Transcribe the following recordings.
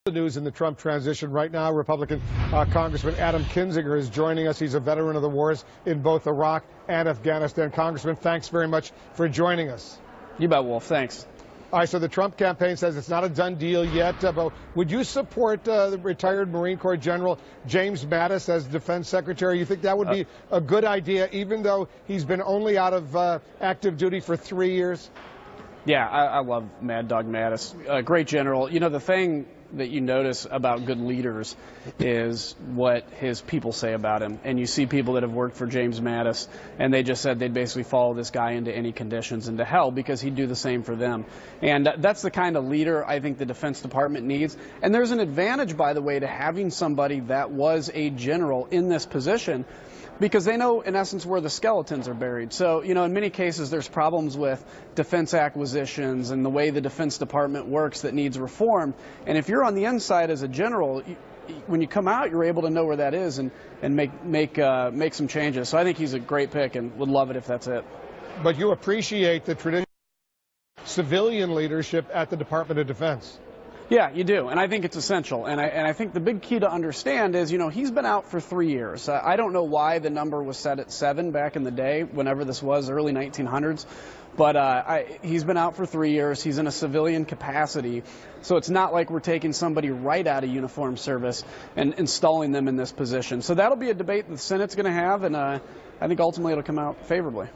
The news in the Trump transition right now, Republican Congressman Adam Kinzinger is joining us. He's a veteran of the wars in both Iraq and Afghanistan. Congressman, thanks very much for joining us. You bet, Wolf. Thanks. All right, so the Trump campaign says it's not a done deal yet, but would you support the retired Marine Corps General James Mattis as Defense Secretary? You think that would be a good idea, even though he's been only out of active duty for 3 years? Yeah, I love Mad Dog Mattis. Great general. You know, the thing that you notice about good leaders is what his people say about him. And you see people that have worked for James Mattis, and they just said they'd basically follow this guy into any conditions, into hell, because he'd do the same for them. And that's the kind of leader I think the Defense Department needs. And there's an advantage, by the way, to having somebody that was a general in this position, because they know, in essence, where the skeletons are buried. So, you know, in many cases, there's problems with defense acquisitions and the way the Defense Department works that needs reform. And if you're on the inside as a general, when you come out, you're able to know where that is and make some changes. So I think he's a great pick and would love it if that's it. But you appreciate the traditional civilian leadership at the Department of Defense. Yeah, you do, and I think it's essential. And I think the big key to understand is, you know, he's been out for 3 years. I don't know why the number was set at 7 back in the day, whenever this was, early 1900s. But he's been out for 3 years. He's in a civilian capacity. So it's not like we're taking somebody right out of uniformed service and installing them in this position. So that'll be a debate the Senate's going to have, and I think ultimately it'll come out favorably.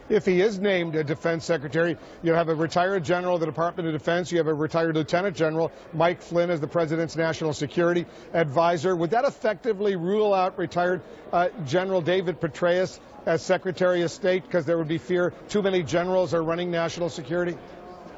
If he is named a defense secretary, you have a retired general of the Department of Defense, you have a retired lieutenant general, Mike Flynn, as the president's national security advisor. Would that effectively rule out retired General David Petraeus as Secretary of State, because there would be fear too many generals are running national security?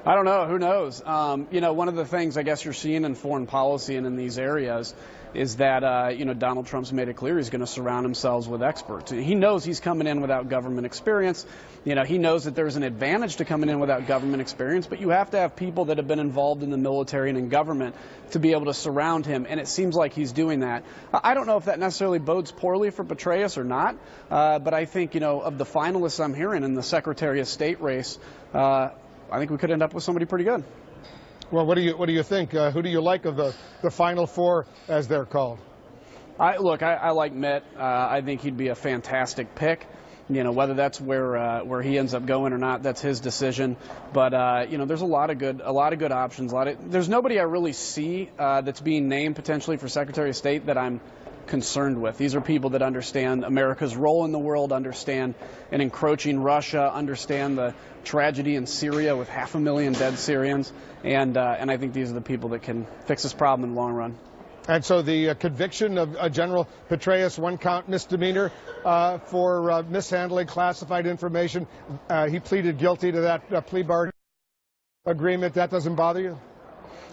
I don't know. Who knows? You know, one of the things I guess you're seeing in foreign policy and in these areas is that, you know, Donald Trump's made it clear he's going to surround himself with experts. He knows he's coming in without government experience. You know, he knows that there's an advantage to coming in without government experience, but you have to have people that have been involved in the military and in government to be able to surround him, and it seems like he's doing that. I don't know if that necessarily bodes poorly for Petraeus or not, but I think, you know, of the finalists I'm hearing in the Secretary of State race, I think we could end up with somebody pretty good. Well, what do you think? Who do you like of the final four, as they're called? I like Mitt. I think he'd be a fantastic pick. You know, whether that's where he ends up going or not, that's his decision. But you know, there's a lot of good options. There's nobody I really see that's being named potentially for Secretary of State that I'm concerned with. These are people that understand America's role in the world, understand an encroaching Russia, understand the tragedy in Syria with 500,000 dead Syrians, and I think these are the people that can fix this problem in the long run. And so the conviction of General Petraeus, 1-count misdemeanor for mishandling classified information, he pleaded guilty to that plea bargain agreement. That doesn't bother you?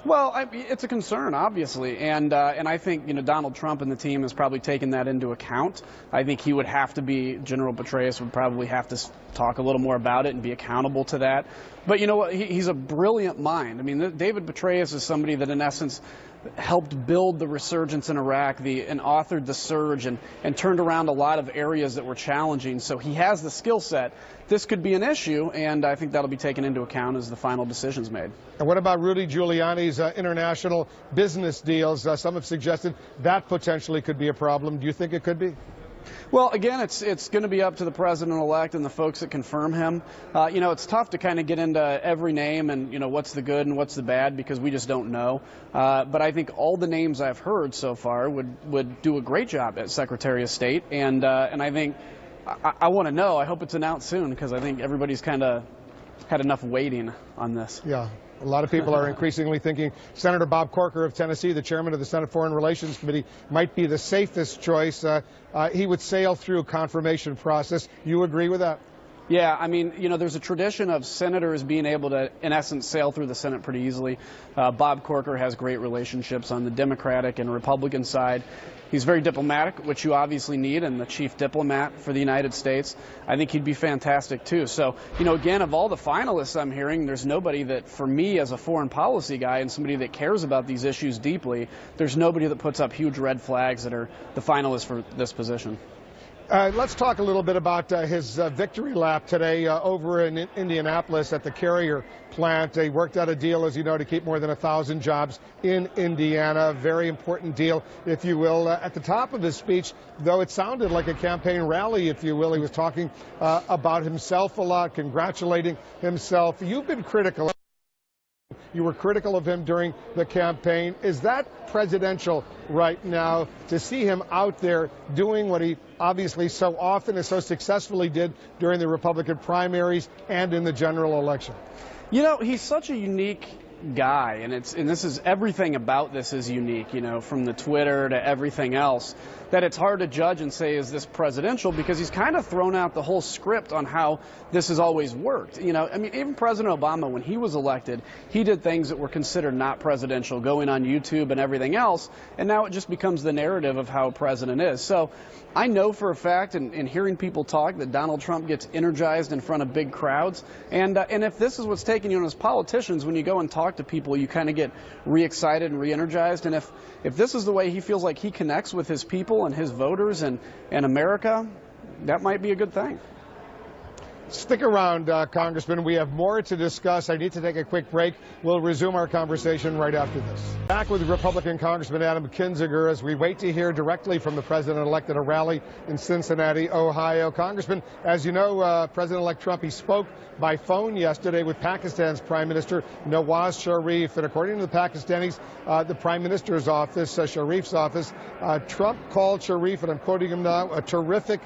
Well, it's a concern, obviously, and I think, you know, Donald Trump and the team has probably taken that into account. I think he would have to be, General Petraeus would probably have to talk a little more about it and be accountable to that. But you know what? He's a brilliant mind. I mean, David Petraeus is somebody that, in essence, helped build the resurgence in Iraq and authored the surge and turned around a lot of areas that were challenging. So he has the skill set. This could be an issue, and I think that'll be taken into account as the final decision's made. And what about Rudy Giuliani's international business deals? Some have suggested that potentially could be a problem. Do you think it could be? Well, again, it's going to be up to the president-elect and the folks that confirm him. You know, it's tough to kind of get into every name and, you know, what's the good and what's the bad, because we just don't know. But I think all the names I've heard so far would do a great job as Secretary of State. And I think I want to know. I hope it's announced soon, because I think everybody's kind of had enough waiting on this. Yeah. A lot of people are increasingly thinking Senator Bob Corker of Tennessee, the chairman of the Senate Foreign Relations Committee, might be the safest choice. He would sail through a confirmation process. You agree with that? Yeah, I mean, you know, there's a tradition of senators being able to, in essence, sail through the Senate pretty easily. Bob Corker has great relationships on the Democratic and Republican side. He's very diplomatic, which you obviously need, and the chief diplomat for the United States. I think he'd be fantastic, too. So, you know, again, of all the finalists I'm hearing, there's nobody that, for me as a foreign policy guy and somebody that cares about these issues deeply, there's nobody that puts up huge red flags that are the finalists for this position. Let's talk a little bit about his victory lap today over in Indianapolis at the Carrier plant. He worked out a deal, as you know, to keep more than 1,000 jobs in Indiana. Very important deal, if you will. At the top of his speech, though it sounded like a campaign rally, if you will, he was talking about himself a lot, congratulating himself. You've been critical. You were critical of him during the campaign. Is that presidential right now to see him out there doing what he obviously so often and so successfully did during the Republican primaries and in the general election? You know, he's such a unique guy, and this is everything about this is unique, you know, from the Twitter to everything else, that it's hard to judge and say, is this presidential, because he's kind of thrown out the whole script on how this has always worked. You know, I mean, even President Obama, when he was elected, he did things that were considered not presidential, going on YouTube and everything else, and now it just becomes the narrative of how a president is. So I know for a fact, in hearing people talk, that Donald Trump gets energized in front of big crowds, and if this is what's taking you on as politicians, when you go and talk to people, you kind of get re-excited and re-energized, and if this is the way he feels like he connects with his people and his voters and America, that might be a good thing. Stick around, Congressman. We have more to discuss. I need to take a quick break. We'll resume our conversation right after this. Back with Republican Congressman Adam Kinzinger as we wait to hear directly from the president-elect at a rally in Cincinnati, Ohio. Congressman, as you know, President-elect Trump, he spoke by phone yesterday with Pakistan's Prime Minister Nawaz Sharif. And according to the Pakistanis, the Prime Minister's office, Sharif's office, Trump called Sharif, and I'm quoting him now, a terrific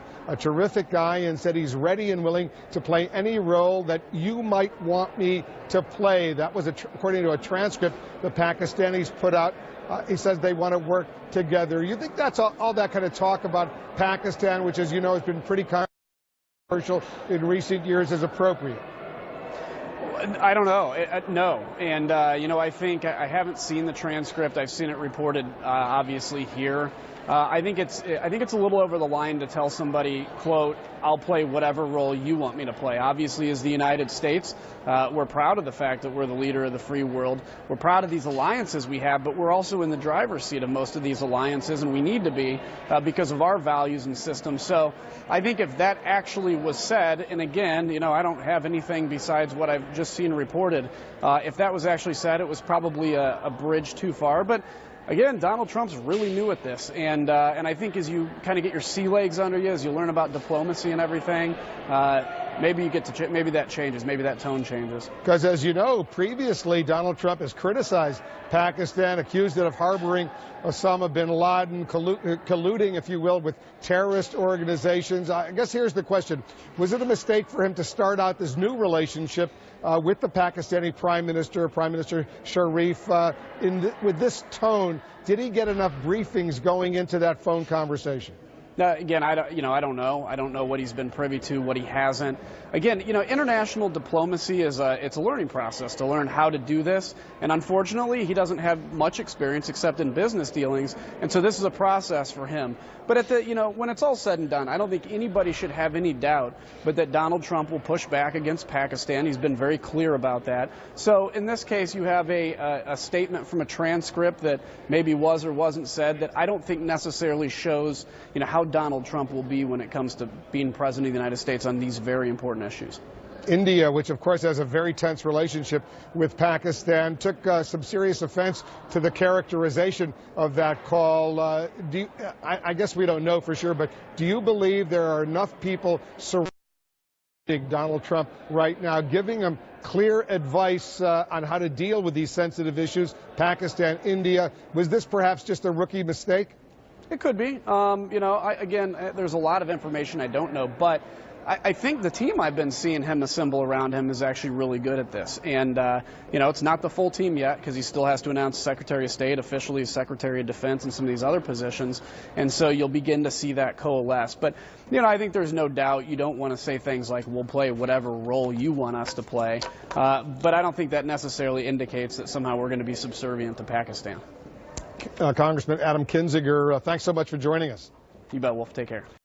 guy, and said he's ready and willing to play any role that you might want me to play. That was according to a transcript the Pakistanis put out. He says they want to work together. You think that's all that kind of talk about Pakistan, which, as you know, has been pretty controversial in recent years, is appropriate? I don't know. No. And, you know, I think I haven't seen the transcript. I've seen it reported, obviously, here. I think it's a little over the line to tell somebody, quote, I'll play whatever role you want me to play. Obviously, as the United States, we're proud of the fact that we're the leader of the free world. We're proud of these alliances we have, but we're also in the driver's seat of most of these alliances, and we need to be because of our values and systems. So I think if that actually was said, and again, you know, I don't have anything besides what I've just seen reported. If that was actually said, it was probably a bridge too far. But again, Donald Trump's really new at this, and I think as you kind of get your sea legs under you, as you learn about diplomacy and everything, maybe you get to maybe that changes, maybe that tone changes. Because as you know, previously Donald Trump has criticized Pakistan, accused it of harboring Osama bin Laden, colluding, if you will, with terrorist organizations. I guess here's the question: was it a mistake for him to start out this new relationship with the Pakistani Prime Minister Sharif, with this tone? Did he get enough briefings going into that phone conversation? Again, I don't know. I don't know what he's been privy to, what he hasn't. Again, you know, international diplomacy is it's a learning process to learn how to do this. And unfortunately, he doesn't have much experience except in business dealings. And so this is a process for him. But when it's all said and done, I don't think anybody should have any doubt but that Donald Trump will push back against Pakistan. He's been very clear about that. So in this case, you have a statement from a transcript that maybe was or wasn't said that I don't think necessarily shows, you know, how Donald Trump will be when it comes to being president of the United States on these very important issues. India, which of course has a very tense relationship with Pakistan, took some serious offense to the characterization of that call. I guess we don't know for sure, but do you believe there are enough people surrounding Donald Trump right now, giving him clear advice on how to deal with these sensitive issues, Pakistan, India? Was this perhaps just a rookie mistake? It could be. Again, there's a lot of information I don't know, but I think the team I've been seeing him assemble around him is actually really good at this. And, it's not the full team yet because he still has to announce Secretary of State, officially Secretary of Defense, and some of these other positions. And so you'll begin to see that coalesce. But, I think there's no doubt you don't want to say things like, we'll play whatever role you want us to play. But I don't think that necessarily indicates that somehow we're going to be subservient to Pakistan. Congressman Adam Kinzinger, thanks so much for joining us. You bet, Wolf. Take care.